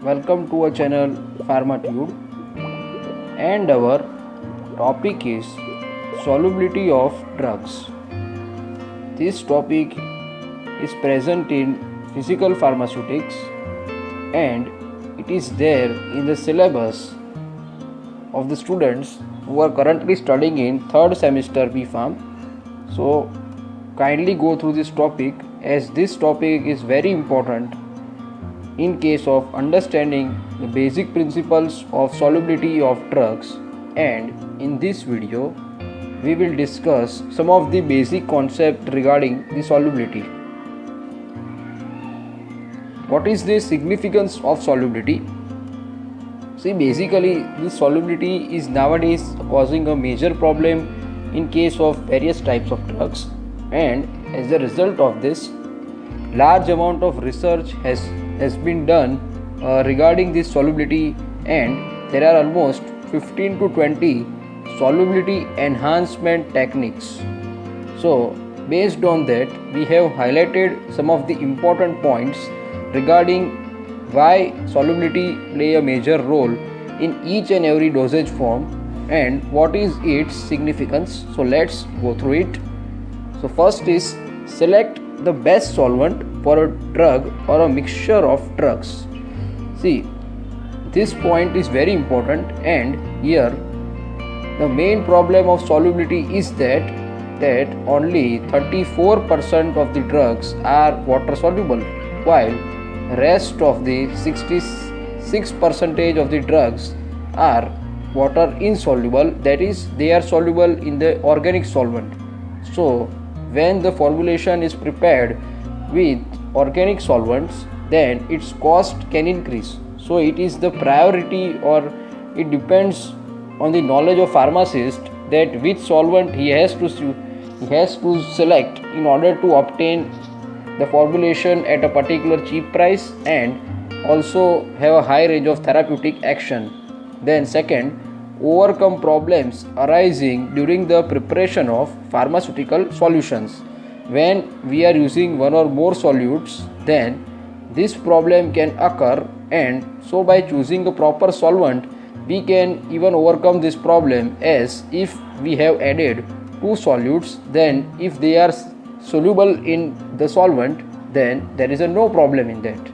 welcome to our channel PharmaTube, and our topic is solubility of drugs. This topic is present in physical pharmaceutics and it is there in the syllabus of the students who are currently studying in 3rd semester B.Pharm. So kindly go through this topic, as this topic is very important in case of understanding the basic principles of solubility of drugs. And in this video we will discuss some of the basic concepts regarding the solubility. What is the significance of solubility? See, basically this solubility is nowadays causing a major problem in case of various types of drugs, and as a result of this, large amount of research has been done regarding this solubility, and there are almost 15 to 20 solubility enhancement techniques. So based on that, we have highlighted some of the important points regarding why solubility play a major role in each and every dosage form and what is its significance. So let's go through it. So first is, select the best solvent for a drug or a mixture of drugs. See, this point is very important, and here the main problem of solubility is that only 34% of the drugs are water soluble, while rest of the 66% of the drugs are water insoluble, that is, they are soluble in the organic solvent. So when the formulation is prepared with organic solvents, then its cost can increase. So it is the priority, or it depends on the knowledge of pharmacist, that which solvent he has to select in order to obtain the formulation at a particular cheap price and also have a high range of therapeutic action. Then second, overcome problems arising during the preparation of pharmaceutical solutions. When we are using one or more solutes, then this problem can occur, and so by choosing a proper solvent we can even overcome this problem, as if we have added two solutes, then if they are soluble in the solvent, then there is no problem in that.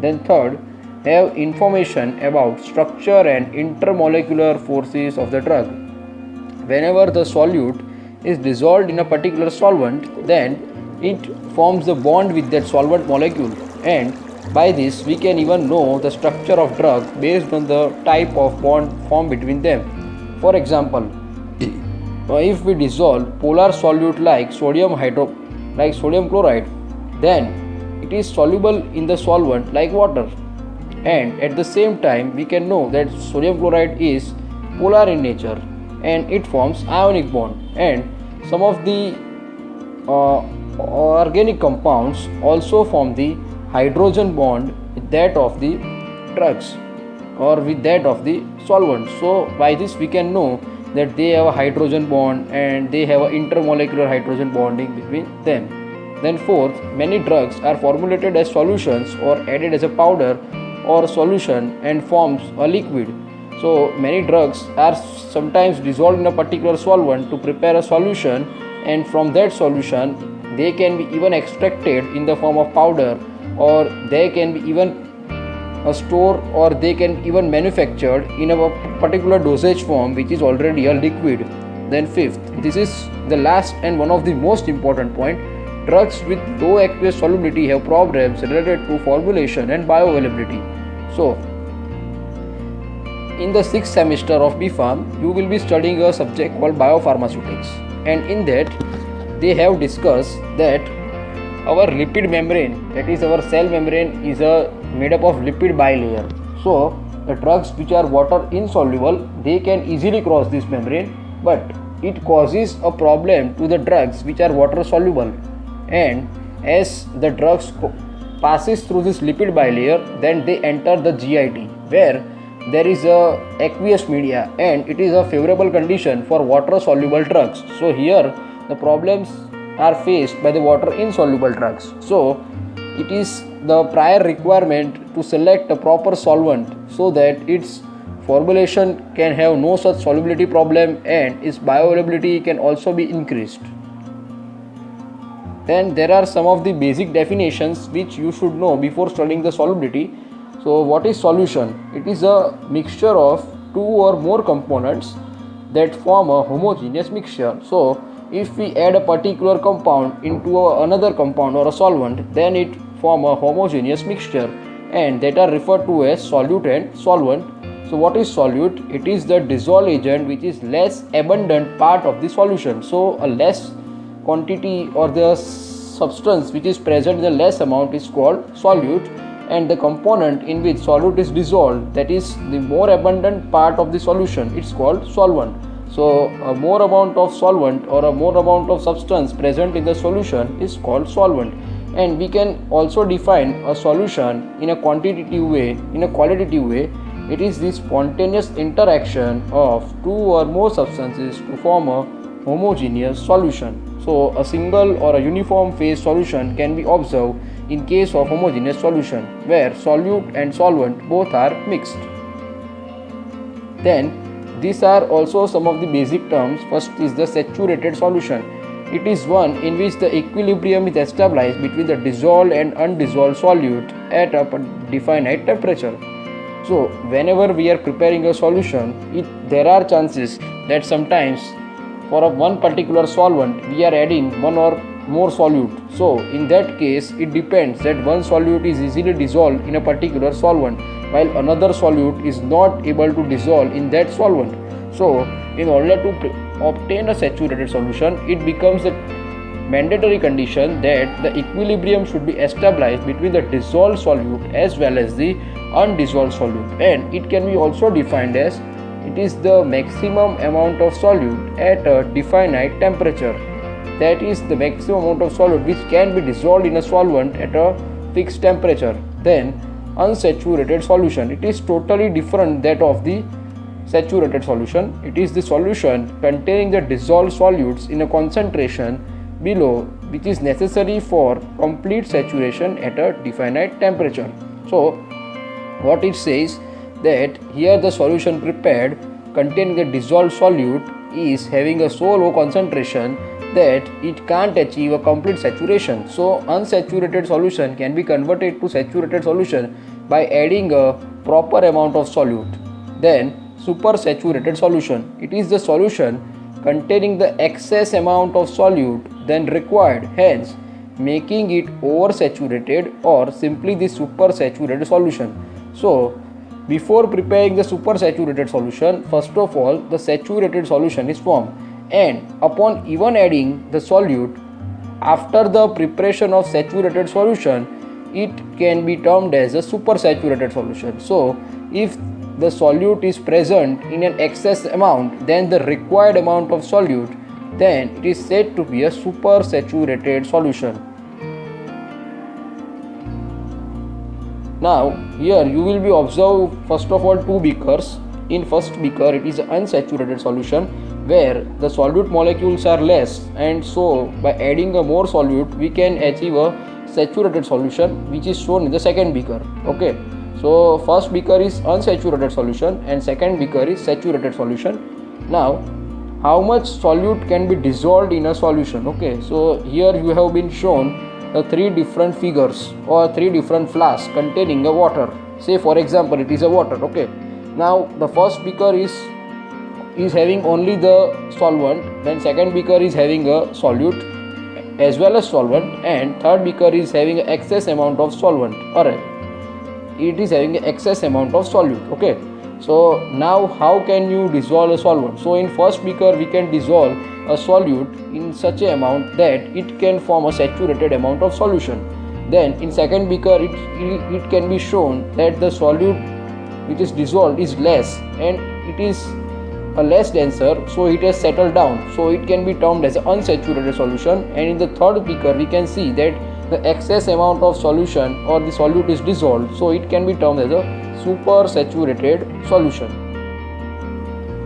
Then third, have information about structure and intermolecular forces of the drug. Whenever the solute is dissolved in a particular solvent, then it forms the bond with that solvent molecule, and by this we can even know the structure of drug based on the type of bond formed between them. For example, if we dissolve polar solute like sodium chloride, then it is soluble in the solvent like water, and at the same time we can know that sodium chloride is polar in nature and it forms ionic bond, and some of the organic compounds also form the hydrogen bond with that of the drugs or with that of the solvent. So by this we can know that they have a hydrogen bond and they have an intermolecular hydrogen bonding between them. Then fourth, many drugs are formulated as solutions or added as a powder or solution and forms a liquid. So many drugs are sometimes dissolved in a particular solvent to prepare a solution, and from that solution they can be even extracted in the form of powder, or they can be even stored, or they can even manufactured in a particular dosage form which is already a liquid. Then fifth, this is the last and one of the most important point, drugs with low aqueous solubility have problems related to formulation and bioavailability. So in the 6th semester of B.Pharm, you will be studying a subject called biopharmaceutics, and in that they have discussed that our lipid membrane, that is our cell membrane, is made up of lipid bilayer. So the drugs which are water insoluble, they can easily cross this membrane, but it causes a problem to the drugs which are water soluble, and as the drugs passes through this lipid bilayer, then they enter the GIT, where there is a aqueous media and it is a favorable condition for water soluble drugs. So here the problems are faced by the water insoluble drugs. So it is the prior requirement to select a proper solvent so that its formulation can have no such solubility problem and its bioavailability can also be increased. Then there are some of the basic definitions which you should know before studying the solubility. So what is solution? It is a mixture of two or more components that form a homogeneous mixture. So if we add a particular compound into another compound or a solvent, then it form a homogeneous mixture, and that are referred to as solute and solvent. So what is solute? It is the dissolved agent which is less abundant part of the solution. So a less quantity or the substance which is present in the less amount is called solute, and the component in which solute is dissolved, that is the more abundant part of the solution, it's called solvent. So a more amount of solvent or a more amount of substance present in the solution is called solvent. And we can also define a solution in a quantitative way, in a qualitative way. It is the spontaneous interaction of two or more substances to form a homogeneous solution. So a single or a uniform phase solution can be observed in case of homogeneous solution where solute and solvent both are mixed. Then these are also some of the basic terms. First is the saturated solution. It is one in which the equilibrium is established between the dissolved and undissolved solute at a definite temperature. So whenever we are preparing a solution, there are chances that sometimes for one particular solvent we are adding one or more solute. So in that case it depends that one solute is easily dissolved in a particular solvent while another solute is not able to dissolve in that solvent. So in order to obtain a saturated solution, it becomes a mandatory condition that the equilibrium should be established between the dissolved solute as well as the undissolved solute, and it can be also defined as it is the maximum amount of solute at a definite temperature. That is the maximum amount of solute which can be dissolved in a solvent at a fixed temperature. Then unsaturated solution, it is totally different that of the saturated solution. It is the solution containing the dissolved solutes in a concentration below which is necessary for complete saturation at a definite temperature. So what it says that here the solution prepared containing the dissolved solute is having a so low concentration that it can't achieve a complete saturation. So unsaturated solution can be converted to saturated solution by adding a proper amount of solute. Then supersaturated solution, it is the solution containing the excess amount of solute than required, hence making it oversaturated or simply the supersaturated solution. So before preparing the supersaturated solution, first of all the saturated solution is formed, and upon even adding the solute after the preparation of saturated solution, it can be termed as a supersaturated solution. So if the solute is present in an excess amount than the required amount of solute, then it is said to be a supersaturated solution. Now here you will be observe first of all two beakers. In first beaker it is an unsaturated solution where the solute molecules are less, and so by adding a more solute we can achieve a saturated solution which is shown in the second beaker. Okay, so first beaker is unsaturated solution and second beaker is saturated solution. Now how much solute can be dissolved in a solution? Okay, so here you have been shown three different figures or three different flasks containing a water. Say for example it is a water. Okay, now the first beaker is having only the solvent, then second beaker is having a solute as well as solvent, and third beaker is having an excess amount of solvent, or it is having an excess amount of solute. Okay, so now how can you dissolve a solvent? So in first beaker we can dissolve a solute in such a amount that it can form a saturated amount of solution. Then in second beaker it can be shown that the solute which is dissolved is less and it is a less denser, so it has settled down, so it can be termed as an unsaturated solution. And in the third beaker we can see that the excess amount of solution or the solute is dissolved, so it can be termed as a supersaturated solution.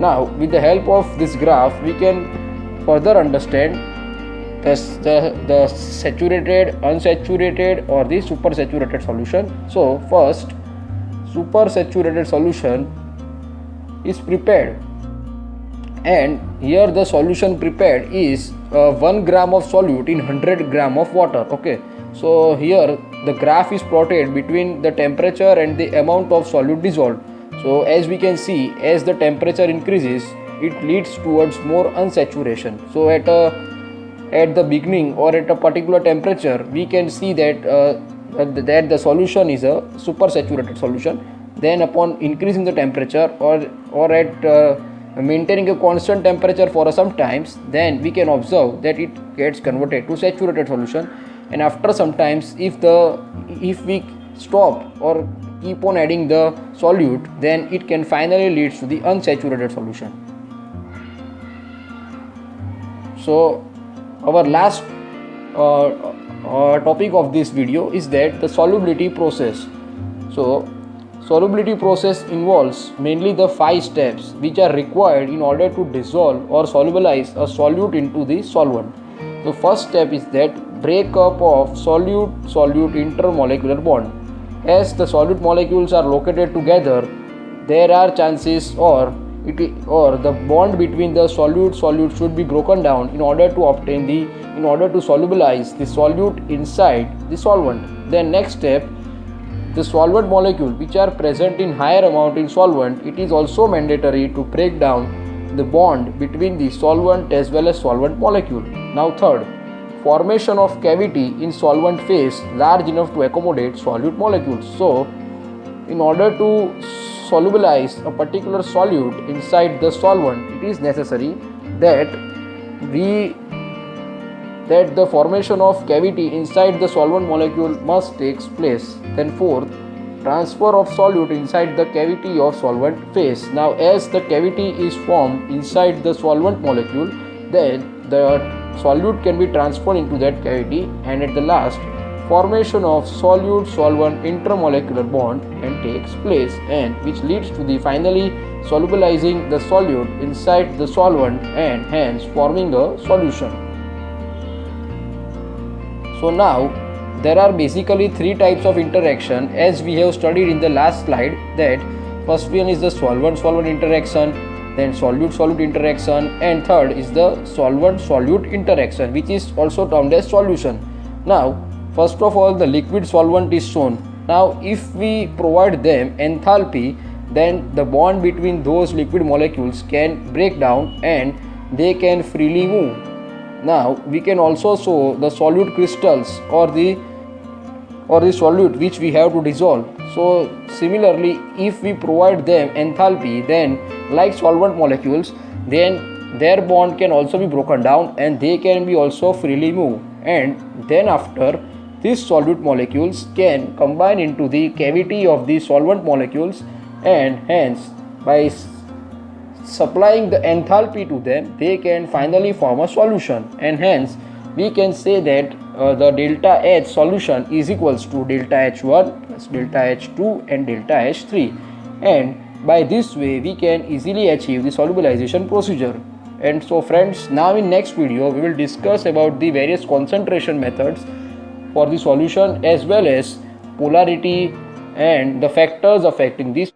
Now with the help of this graph we can further understand the saturated, unsaturated, or the supersaturated solution. So first, supersaturated solution is prepared, and here the solution prepared is 1 gram of solute in 100 gram of water. Okay, so here the graph is plotted between the temperature and the amount of solute dissolved. So as we can see, as the temperature increases, it leads towards more unsaturation. So at the beginning or at a particular temperature, we can see that that the solution is a supersaturated solution. Then upon increasing the temperature or at maintaining a constant temperature for some times, then we can observe that it gets converted to saturated solution. And after some times, if we stop or keep on adding the solute, then it can finally lead to the unsaturated solution. So our last topic of this video is that the solubility process. So solubility process involves mainly the 5 steps which are required in order to dissolve or solubilize a solute into the solvent. The first step is that breakup of solute-solute intermolecular bond. As the solute molecules are located together, there are chances or the bond between the solute should be broken down in order to solubilize the solute inside the solvent. Then next step, the solvent molecule which are present in higher amount in solvent, it is also mandatory to break down the bond between the solvent as well as solvent molecule. Now third, formation of cavity in solvent phase large enough to accommodate solute molecules. So in order to solubilize a particular solute inside the solvent, it is necessary that the formation of cavity inside the solvent molecule must take place. Then fourth, transfer of solute inside the cavity of solvent phase. Now as the cavity is formed inside the solvent molecule, then the solute can be transferred into that cavity, and at the last, formation of solute-solvent intermolecular bond and takes place, and which leads to the finally solubilizing the solute inside the solvent and hence forming a solution. So now there are basically 3 types of interaction as we have studied in the last slide. That first one is the solvent-solvent interaction, then solute-solute interaction, and third is the solvent-solute interaction, which is also termed as solution. Now first of all, the liquid solvent is shown. Now if we provide them enthalpy, then the bond between those liquid molecules can break down and they can freely move. Now we can also show the solute crystals or the solute which we have to dissolve. So similarly, if we provide them enthalpy, then like solvent molecules, then their bond can also be broken down and they can be also freely move. And then after, these solute molecules can combine into the cavity of the solvent molecules, and hence by supplying the enthalpy to them, they can finally form a solution. And hence we can say that the delta H solution is equals to delta H1 plus delta H2 and delta H3, and by this way we can easily achieve the solubilization procedure. And so friends, now in next video we will discuss about the various concentration methods for the solution as well as polarity and the factors affecting this